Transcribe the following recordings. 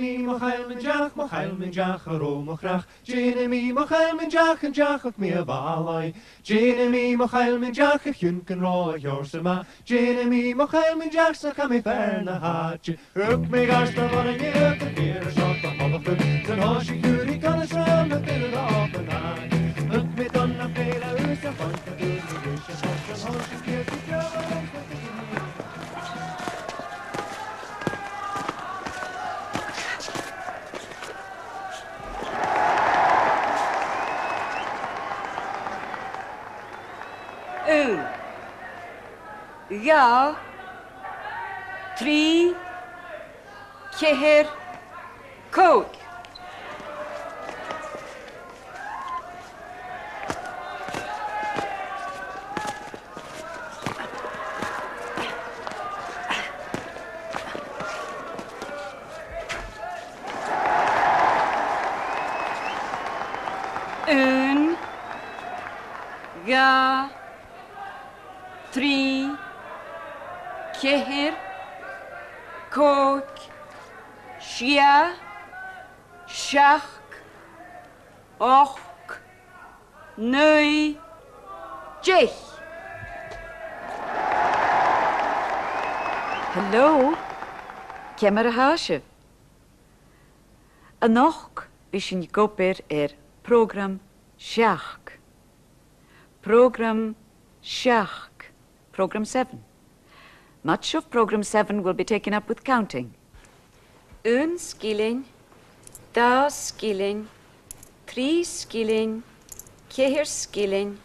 Mochail min jach a ro mochrach. Jane me mochail min jach and jach of me a balai. Jane me mochail min jach if you can roll your sama. Jane me mochail min jach so come me fair na hatch. Hook me gosh the one and you can hear a shot the hollow foot. Then how she could he gonna swim the bit off and high. Hook me done a fail a who's a fun to do the wish and how she scared to go. Ja, 3, 4, kook. Ja, 3, 4, kook, 6, 7, 8, 9, 10. Hallo, Kemmer Haasje. En nog is je koper program Shark. Program Shark. Program 7. Much of Program 7 will be taken up with counting. 1 skilling, 2 skilling, 3 skilling, 4 skilling,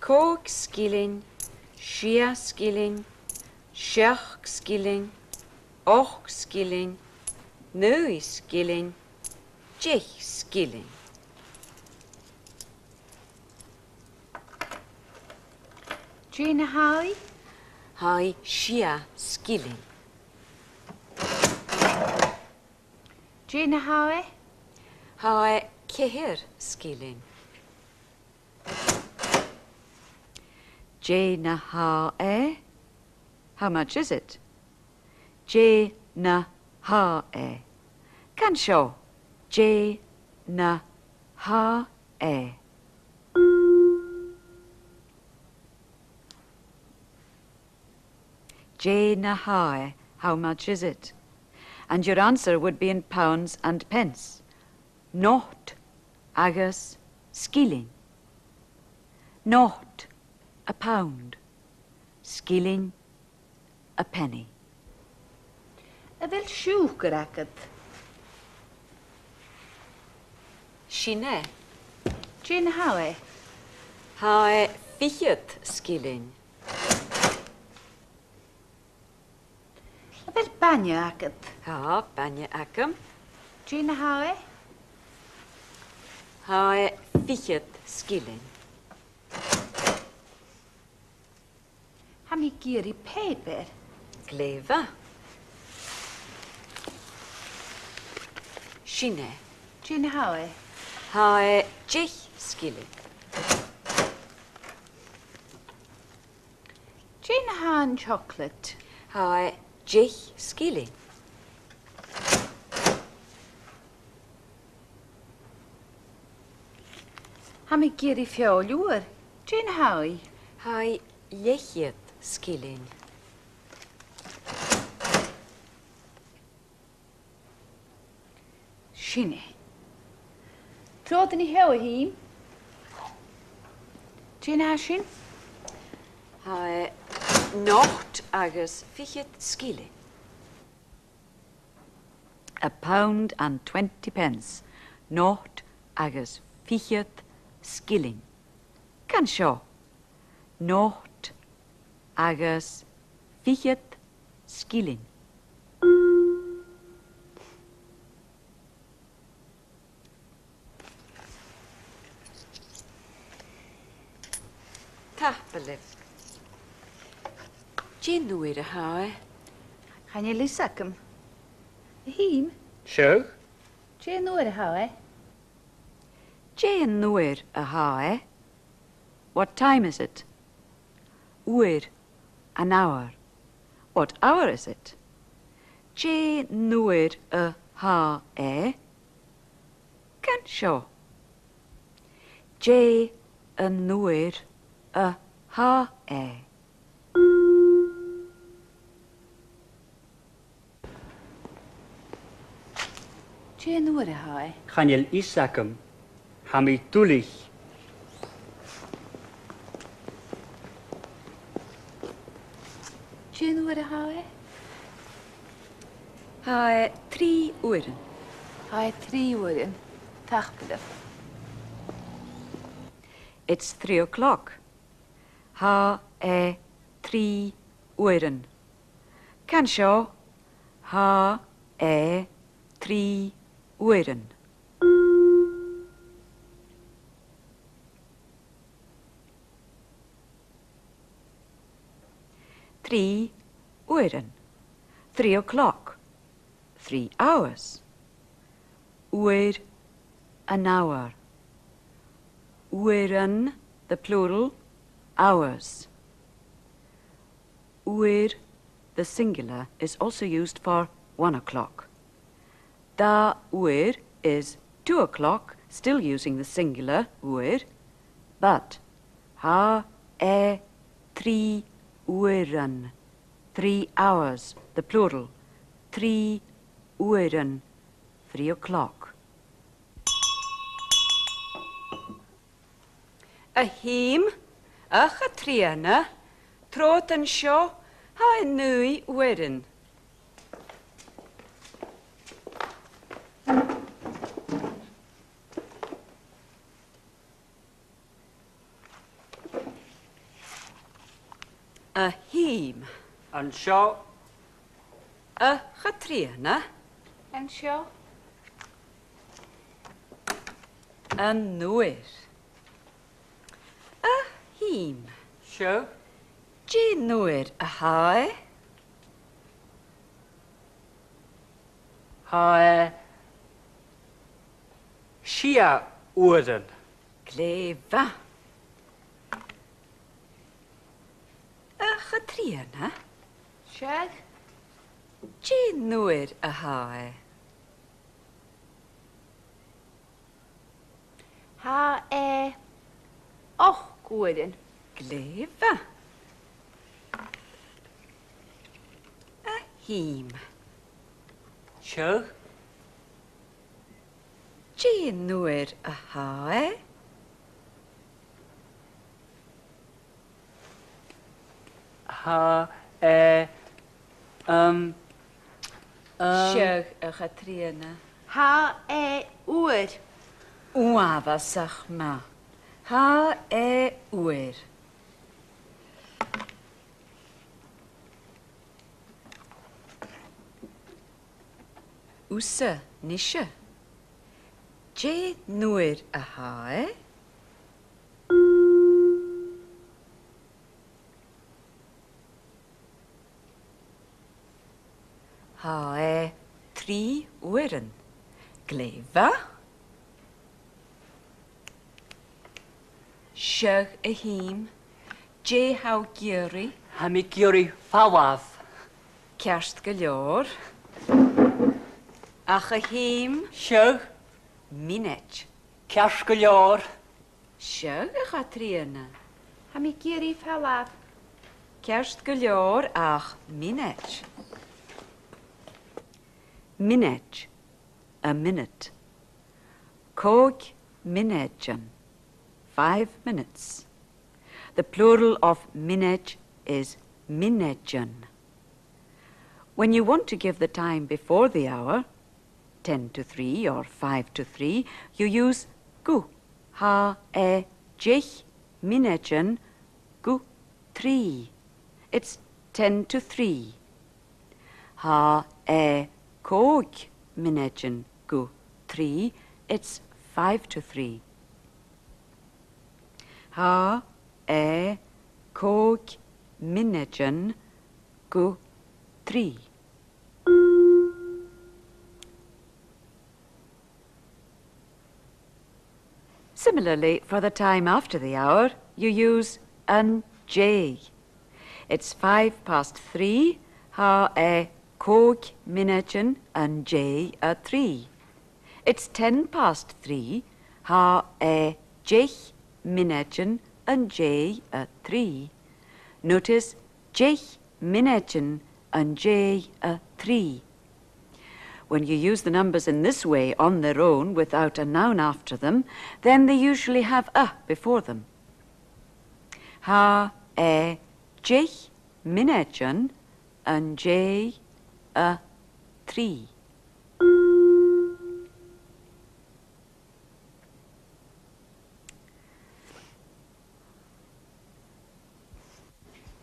kook skilling, 6 skilling, 7 skilling, 8 skilling, 9 skilling, 10 skilling. Gina Howie? Hai Shia skilling. Gina Howie? Hai Kehir skilling. Jana Hae. How much is it? Jana Hae. CanSeo. Jana Hae. Jana Hae. How much is it? And your answer would be in pounds and pence. Not agus skilling. Not a pound. Skilling a penny. A bhfuil siúcar agad. Shine. Gina Howie? Hae fichert skilling. A bhfuil baine agad. Ha banje akam. Gina Howie? Hae fichert skilling. Ha mi giri paper. Gleva. Shine. Gina Howie? Hae jich skilling. Gina Han chocolate. Hae jich skilling. Ha mi giri fiolúr. Gina Howie? Hae lechert skilling. Sinne. Trodd ni hewa hím. Gina Hashin? Hae nocht agus fichert skilling. £1.20. Nocht agus fichert skilling. CanSeo. Nocht agus fichert skilling. Tappelif. Gin nuir a hae. Gaan je lissakum? Hím? Seo? Gina nuair a hawe? Jane nuir a hae. What time is it? Uir, an hour. What hour is it? Jane nuir a ha e. CanSeo. J yn nwyr y ha e. Jane nŵr y hau. Chanel Isacum, hami tulich. Jane nŵr y hau. Ha e 3 uren. Hau 3 wyryn. Tachbydaf. It's 3 o'clock. Ha e 3 uren. CanSeo. Ha e 3 uren. Three uren. 3 o'clock. 3 hours. Uer, an hour. Ueren, the plural, hours. Uer, the singular, is also used for 1 o'clock. Da uer is 2 o'clock, still using the singular, uer, but ha e 3 ueren, 3 hours, the plural, 3 ueren, 3 o'clock. A hím, a chatriana, trot an seo, ha e nwy ueren. A hím, An seo, a chatriana, CanSeo. a nwyr. A hím, seo, G nwyr a hae, ha Shia Uren. glefa. A chatriana, Siag. G nwyr a hae, Ha e 8 wyryn. glefa. A hím, Seo, G nwyr a hae, ha Siag a chatriana. Ha e wr. Wafasach ma. Ha e wyr. Wsa nisha. Je nwyr a hae. Ha e 3 wyren. Glefa. Siag a hím. Je haw giri. hami Giri Fawaf. Kerst galior. Ach a hím. Seo, Minech. Kersgalior. Siag a chatriana. Ha mi giri falaf. Kerst galior ach minech. Minech. A minute. Cog minechen. 5 minutes. The plural of minech is minechen. When you want to give the time before the hour, 10 to 3 or 5 to 3, you use gu. Ha e jich minechen gu 3. It's 10 to 3. Ha e cog minechen gu 3. It's 5 to 3. Ha e cog minechen gu 3. Similarly, for the time after the hour, you use an J. It's 3:05. Ha e Cóg Minechan and J a 3. It's 3:10. Ha Jich Minechan and J a 3. Notice Jich Minechan and J a 3. When you use the numbers in this way on their own without a noun after them, then they usually have a before them. Ha Jich Minechan and J a 3.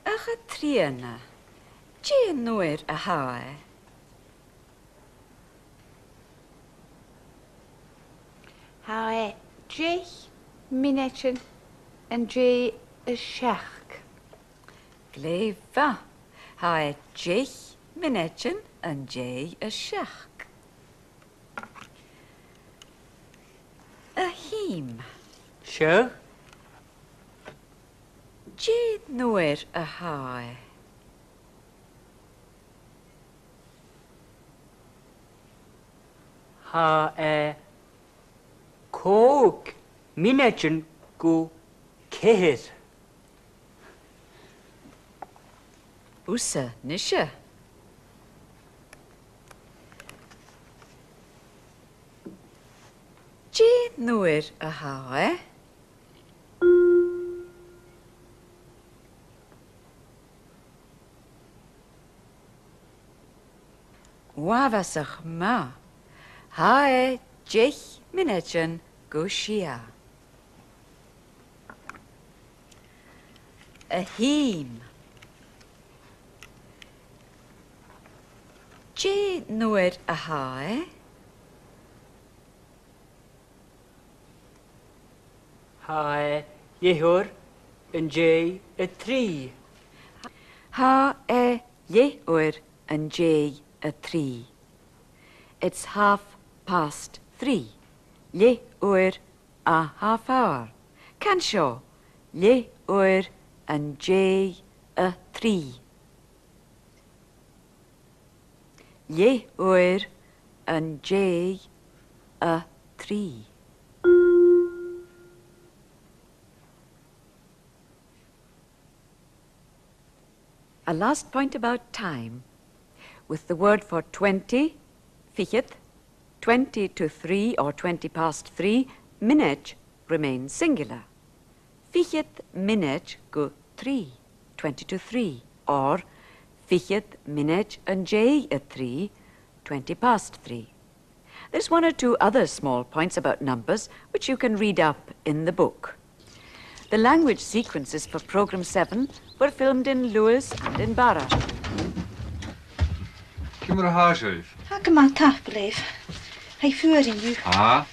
Ach a triana, J noir a hae. Ha J Minechan and J a Shach. Gleva, ha Jich Minechan and J a Shach. A him, Sure. J noir a hae. Ha Cóg Minechan go Ceir. Usa nisha. J noir a hae. Wavasach ma. Hae Jich Minechan go shia. A him. J noir a hae. Ha Yehor and J a 3. Ha ye oer and J a 3. It's 3:30. Ye oer a half hour. CanSeo, ye oer and J a 3. Ye oer and J a 3. A last point about time. With the word for 20, ficheth, 20 to 3 or 3:20, minute remains singular. Ficheth minute go 3, 20 to 3, or ficheth minute and J at 3, 20:3. There's one or two other small points about numbers which you can read up in the book. The language sequences for Programme 7 were filmed in Lewis and in Barra. Kim er haar schuif. Ha gemaakt tafbeleef. Hij vuur in u. Ha?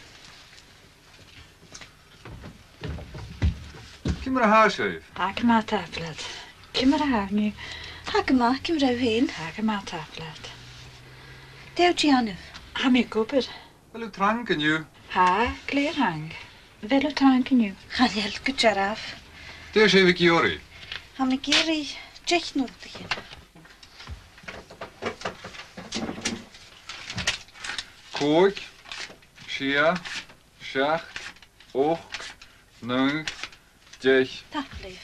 Kim er haar schuif. Ha gemaakt tafbeleef. Kimmer haar nu. Ha gemaakt, kimmer u heen. Ha gemaakt tafbeleef. Deutje Janne. Ha me koper. Wil u tranken, ju? Ha kleerhang. Wel u tranken nu. Ga je elke jaraf. Daar schreef ik Jori. Ha me kiri. Tjech nodig. Kook, Shia, Shach, Och, Nung, Jech. Tafbeleef.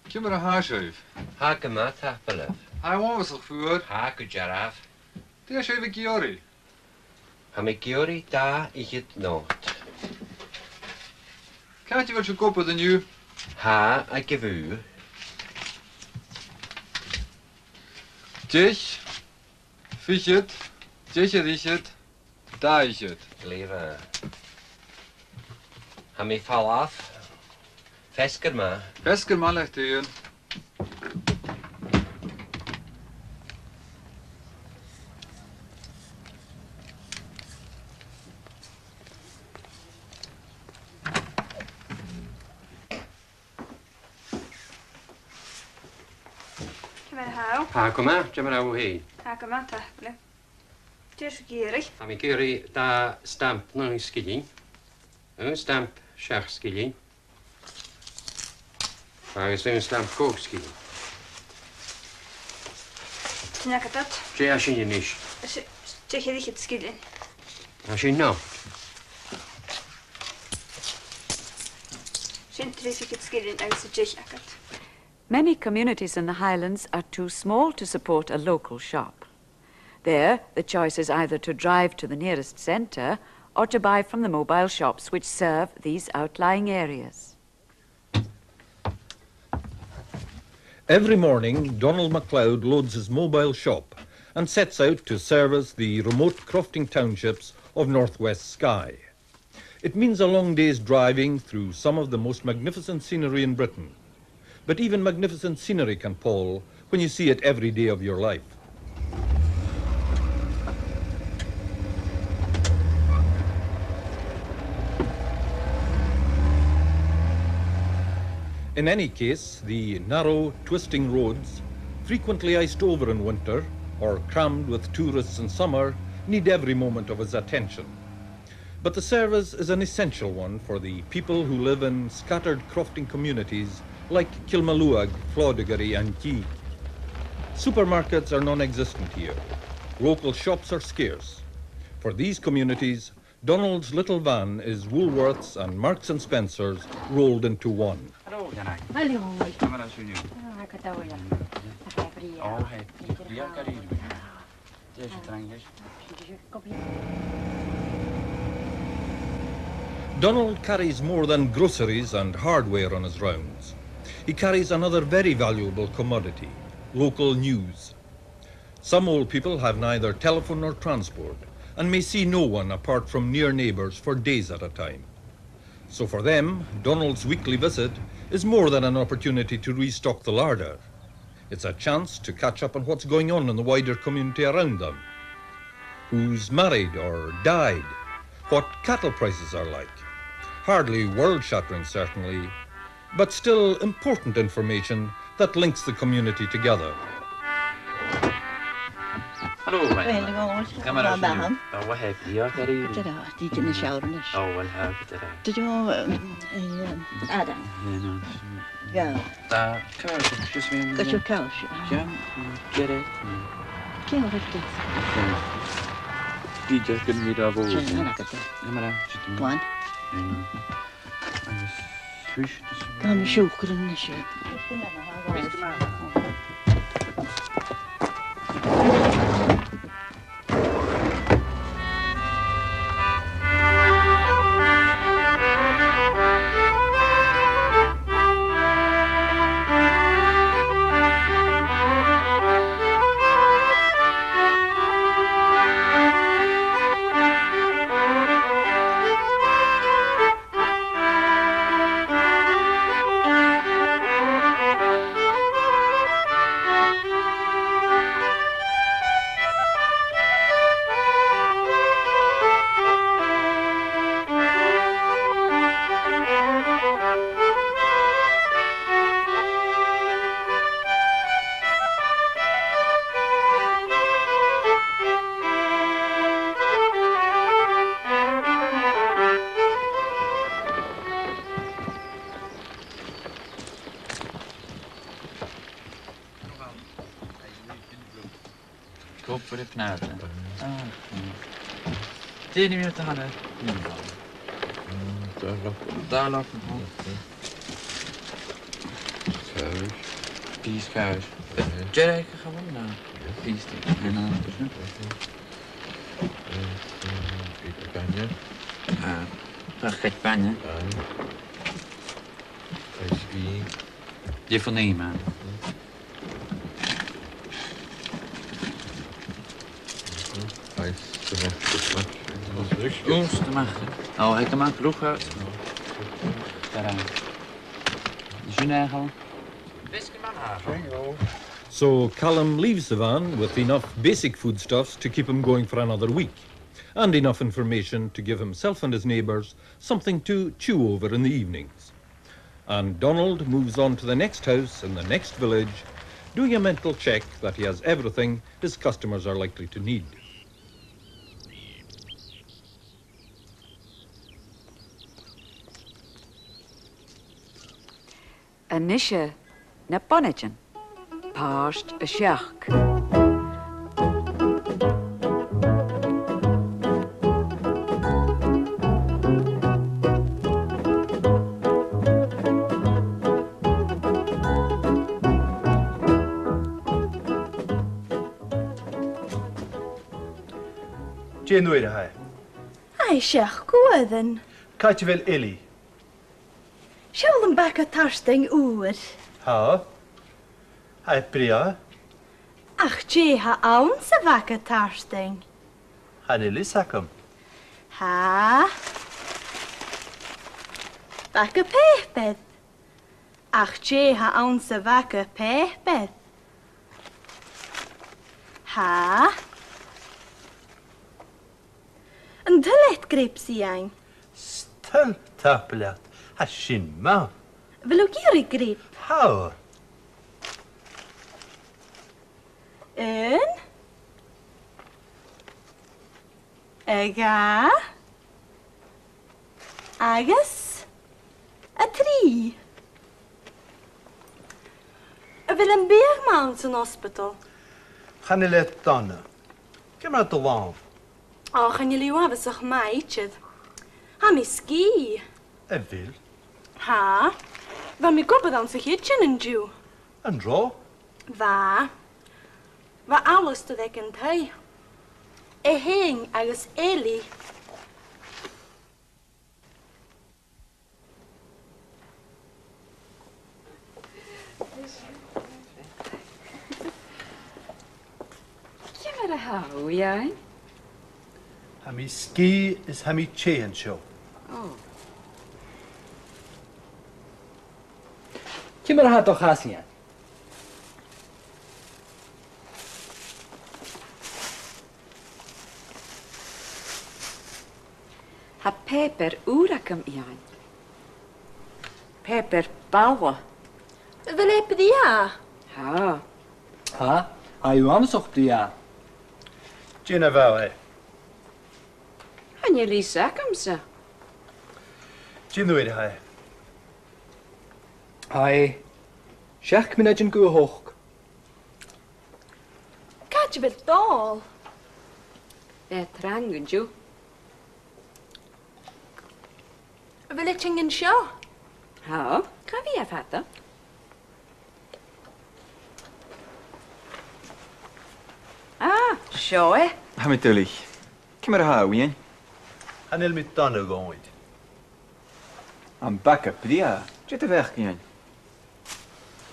Kim er haar schuif. Hakema tapelef. Hij was zich voor. Haku jaraf. Daar schreef ik Jori. Hamikiori da ich het noot. Kijk je wat je koppen dan ju? Ha a gevu. Jech, Fichet, Jech richet, Daichet. Leva. Hami fall af. Feskerma. Besker mal echt tegen. Hakema jamara hei. Ha gemaakt tafbeleef. Het is gierig. Hamikiori da stamp non skilling. Een stamp schach skilling. Agus bhí an stamp cógscí. Sy'n agad. Dé a sin níis. Dech chi ddech sgilin. A sin ná. Sy'n tref chi sgilin agus y dech agad. Many communities in the Highlands are too small to support a local shop. There, the choice is either to drive to the nearest centre or to buy from the mobile shops which serve these outlying areas. Every morning, Donald MacLeod loads his mobile shop and sets out to service the remote crofting townships of northwest Skye. It means a long day's driving through some of the most magnificent scenery in Britain. But even magnificent scenery can pall when you see it every day of your life. In any case, the narrow, twisting roads, frequently iced over in winter or crammed with tourists in summer, need every moment of his attention. But the service is an essential one for the people who live in scattered crofting communities like Kilmaluag, Floddigary and Keeg. Supermarkets are non-existent here. Local shops are scarce. For these communities, Donald's little van is Woolworths and Marks and Spencer's rolled into one. Donald carries more than groceries and hardware on his rounds. He carries another very valuable commodity, local news. Some old people have neither telephone nor transport and may see no one apart from near neighbours for days at a time. So for them, Donald's weekly visit is more than an opportunity to restock the larder. It's a chance to catch up on what's going on in the wider community around them. Who's married or died, what cattle prices are like. Hardly world-shattering, certainly, but still important information that links the community together. Hallo, Wel, Kan maar wel, als wel. je wat heb je? Ja, daar hier. Die in de shower is. Oh, wel heb je daar. Dat je Adam. Ja, Daar, kruisjes weer. dat je kous. Ja, keren. Kijk wat het Die just kunnen we daar is. boven. Ja, dat is. Ja, maar daar zit hem. Wan. Swish. Kan je zoeken is je. Koop voor de knuiten. Die niet meer te handen. Daar lag het hand. Schuis. Pieskuis. Jerry gewoon nou. Pies die. En dan Kikkerpanje. dat gek panje. Ijskie. Je vernemen. Oeh, te maken. Oh, hij kan maken genoeg uit. Daaraan. Is je nagel? So Callum leaves the van with enough basic foodstuffs to keep him going for another week, and enough information to give himself and his neighbours something to chew over in the evenings. And Donald moves on to the next house in the next village, doing a mental check that he has everything his customers are likely to need. a nisha na bonnetin, past a shach. Jane Noire hai. Ai, Sheach Gwyddyn. Kaitje wel Ellie. Siawl yn bac o tarsting ŵr. Ha? Hai Bria. Ach, je ha awn sa bac o tarsting. Han Ellie sacum. Ha? Bac o pechbeth. Ach, je ha awn sa bac o pechbeth. Ha? Yn dylet grip si ein. Stel tapelat. Ha shin ma. Fel o gyr i grip. Ha? Un. Ega. Agus. A tri. Fel yn Bear Mountain Hospital. Han Ellie donna. Gymra dy law. O, chan i liw afas o'ch maitchyd. Ha mi ski. E fil. Ha? Fa mi gwybod am sy'n hitchin yn diw. Yn dro. Fa. Fa alws dy ddeg yn tei. E heng agos Eli. Cym ar y haw, iawn? Ha mi ski is ha mi chain show. Oh. Cym ar had o chas iawn? Ha peper ŵr ac am iawn. Peper balwa. Fel e byddi a? Ha. Ha? Ha yw amsoch Bria. Jane fawr e. Han je Lisa ac am sa. Jane Noire hai. Hai. Siach mynd yn gwyl hoch. Catch fel dol. E trang yn diw. Fel e ching yn sio. Ha. Ca fi a fata. Ah, sio e. Ha mi dylig. Cym ar haw, iawn? Han Ellie mi donna goed. Am bac a Bria. Jet y fech, iawn.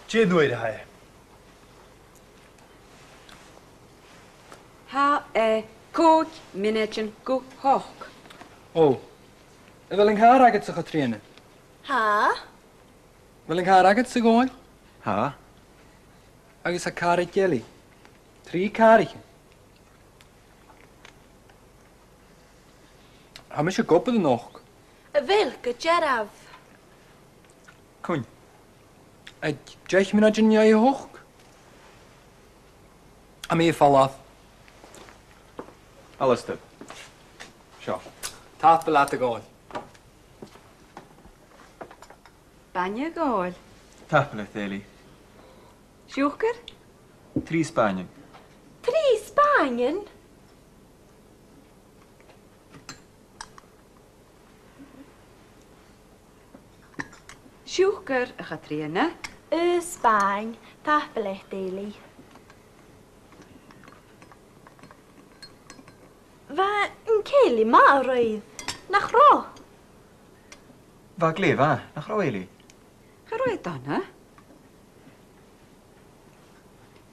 Jane Noire hai. Ha e cwg minetyn gw hoch. O. Fel yng nghar agad sy'ch o trienne. Ha? Fel yng nghar agad sy'ch oen. Ha? Agus a car i geli. 3 car i chi. Ha mi eisiau gwybod yn och. Fel gyderaf. Cwn. A jech mynd yn iau hoch. A mi e ffalaf. Alistair. Sio. Tath fel at y gol. Banya gol. Tapeleth, Eli. Siwchgar? 3 Spanien. 3 Spanien? Siwchgar a chatriana. Y Sbaen. Tapelech deli. Fa yn celi ma roedd. Nach ro. Va glefa, nach ro, Eli. Charo e donna.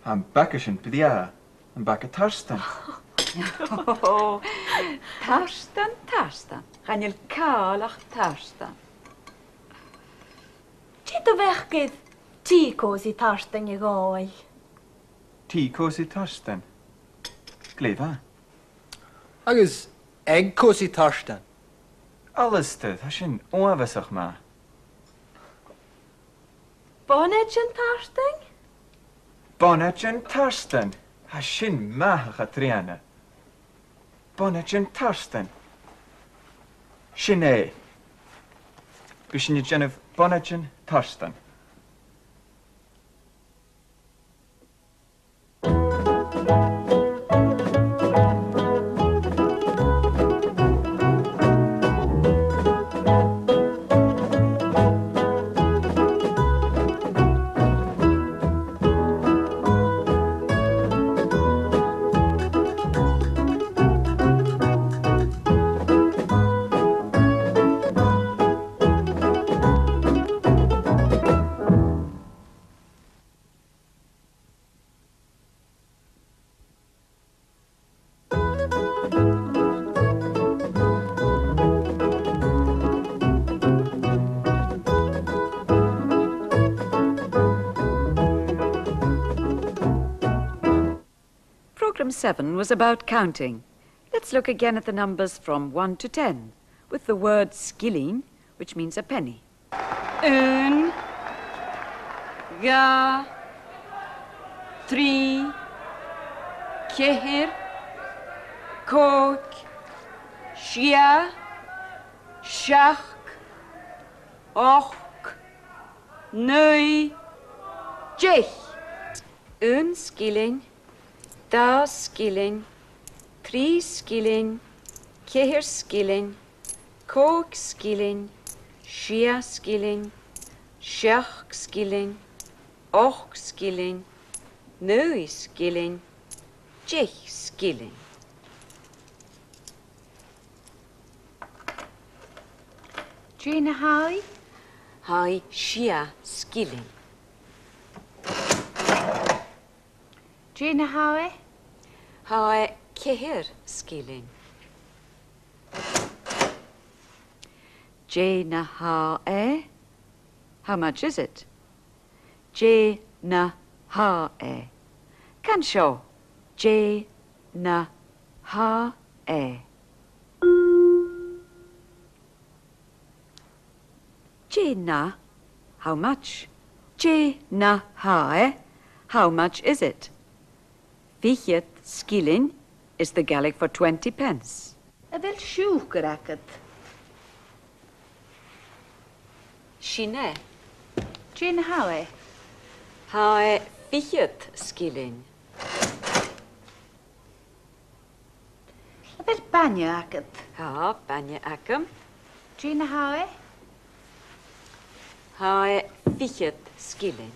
Am bac a sy'n Bria. Am bac a Tarstan. Oh, tarstan, tarstan. Gan il cael a'ch tarstan. Ti dy fechgydd ti cos i tarstan i goel. Ti cos i Tarstan. Glefa. Agus egg cos i tarstan. Alistair, ha sy'n oafasach ma. Bonnet yn tarstan? Bonnet yn Tarstan. Ha sy'n mahach a triana. Bonnet yn Tarstan. Sy'n e. Bys yn y gennyf bonnet yn Tarstan. CanSeo7 was about counting. Let's look again at the numbers from 1 to 10, with the word skilling, which means a penny. Un, ga, 3, ceir, cog, sia, seach, och, neu, dech. Un skilling, da skilling, 3 skilling, ceir skilling, cog skilling, sia skilling, seach skilling, och skilling, neu skilling, dech skilling. Gina Howie? Hai sia skilling. Gina Howie? Hai ceir skilling. J na ha e. How much is it? J na ha e. CanSeo. J na ha e. J na. How much? J na ha e. How much is it? 40 skilling is the Gaelic for 20 pence. A bit sugar racket. Shine. Gina Howie? Hai 40 skilling. A bit banya racket. Ha banya akam. Gina Howie? Hai 40 skilling.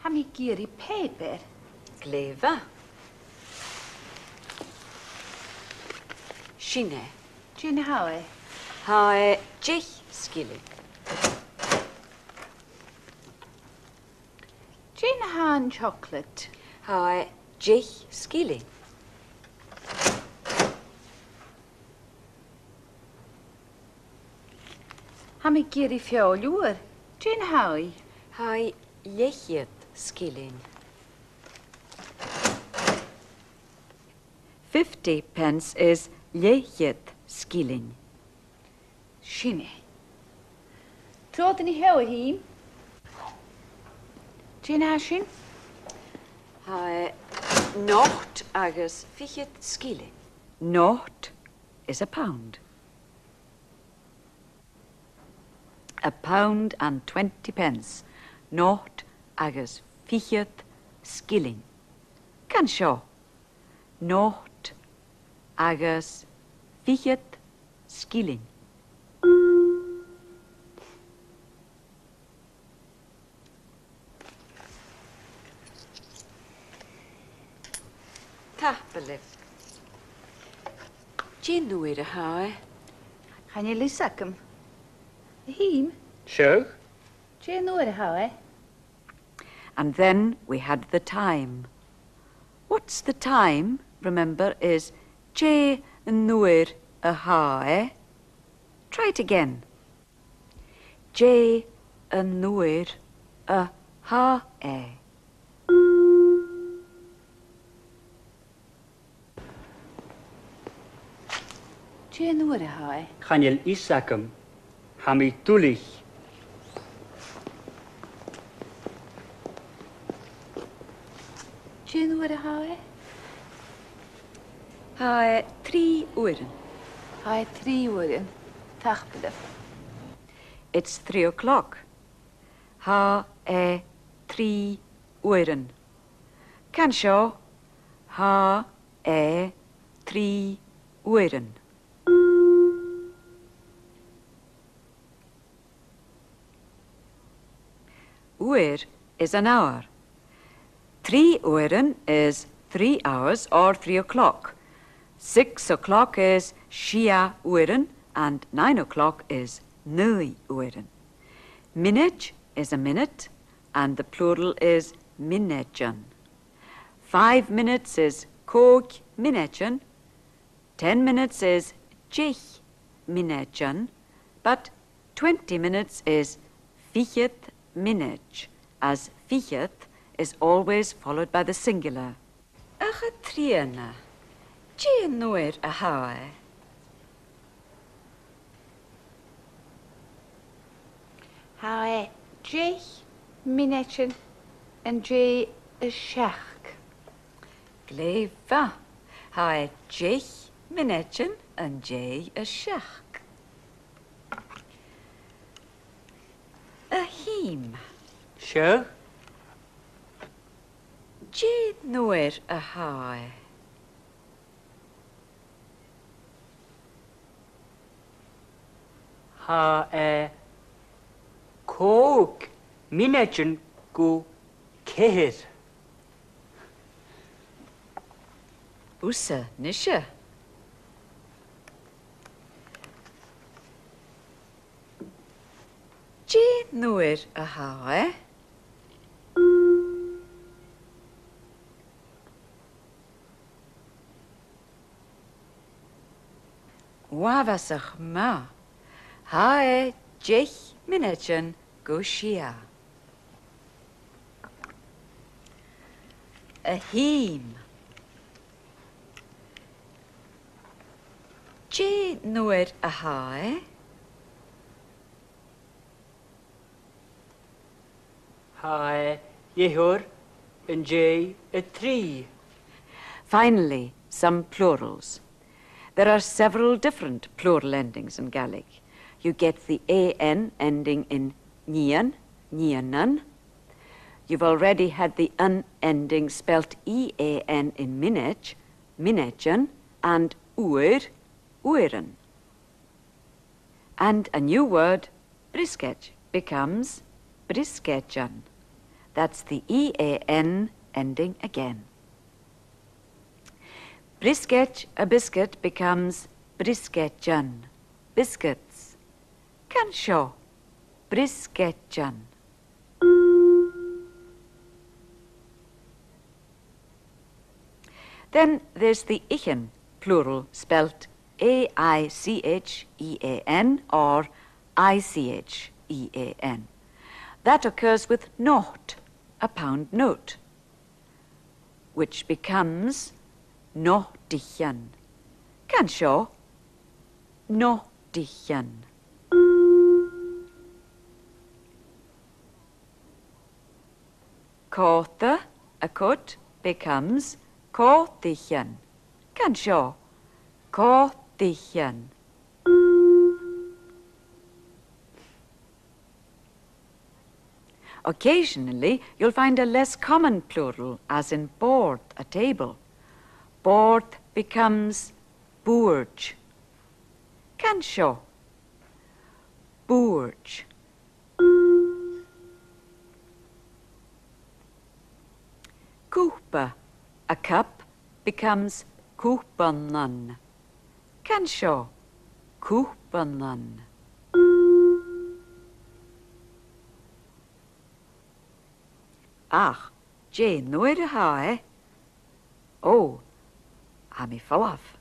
Hami giri paper. Gleva. Shine. Gina Howie? Hai 10 skilling. Gina Han chocolate. Hai 10 skilling. Hami giri fiolwr. Gina Howie? Hai 10 skilling. 50 pence is 10 skilling. Shine. Trod ni hewa him. Gina Hashin? Hai nocht agus 40 skilling. Nocht is a pound. A pound and 20 pence. Nocht agus 40 skilling. CanSeo. Nocht agus 40 skilling. Tapelif. Gin nuir a hae. Gaan je lissakum? Him? Sure. Gina nuor Howie? And then we had the time. What's the time, remember, is J nuir a hae. Try it again. J nuir a hae. Gina nuor Howie? Chanel Isaakum. Hami tulich. Gina nuor Howie? Hae 3 uren. Howie 3 uur. Tachbelef. It's 3 o'clock. Hae 3 uren. CanSeo. Hae 3 uren. Uur is an hour. 3 uren is 3 hours or 3 o'clock. 6 o'clock is shia uren and 9 o'clock is 9 uren. Minute is a minute and the plural is minnejan. 5 minutes is kog minnejan. 10 minutes is jich minnejan. But 20 minutes is ficheth minute, as ficheth is always followed by the singular. Ach a triana. Jé noir a hae. Hae Jich, Minetchen, and J a Shach. Gleva. Hae jich minetchen and J a shach. A heem. Sure. J noir a hae. Ha Coke, Minetchen, go Keher. Usa nisha. J noir a hae. Wavasach ma. Hae jich minetchen go shia. A heem. J noir a hae. Ha Yehor, and J a tree. Finally, some plurals. There are several different plural endings in Gaelic. You get the an ending in nian, nianan. You've already had the un ending spelt ean in minech, minetchen, and uer, ueren. And a new word, brisketch, becomes brisketjan. That's the ean ending again. Brisketch, a biscuit, becomes brisketjan, biscuits. CanSeo, brisketjan. Then there's the ichen, plural, spelt A-I-C-H-E-A-N or I-C-H-E-A-N. That occurs with nought, a pound note, which becomes nochtichen. CanSeo, nochtichen. Kåte, a coat, becomes kåtichen. CanSeo, kåtichen. Occasionally, you'll find a less common plural, as in board, a table. Board becomes boorge. CanSeo, boorge. Koopa, a cup, becomes koopanan. CanSeo, koopanan. Ach, J noir a hae. Oh, a mi fallaf.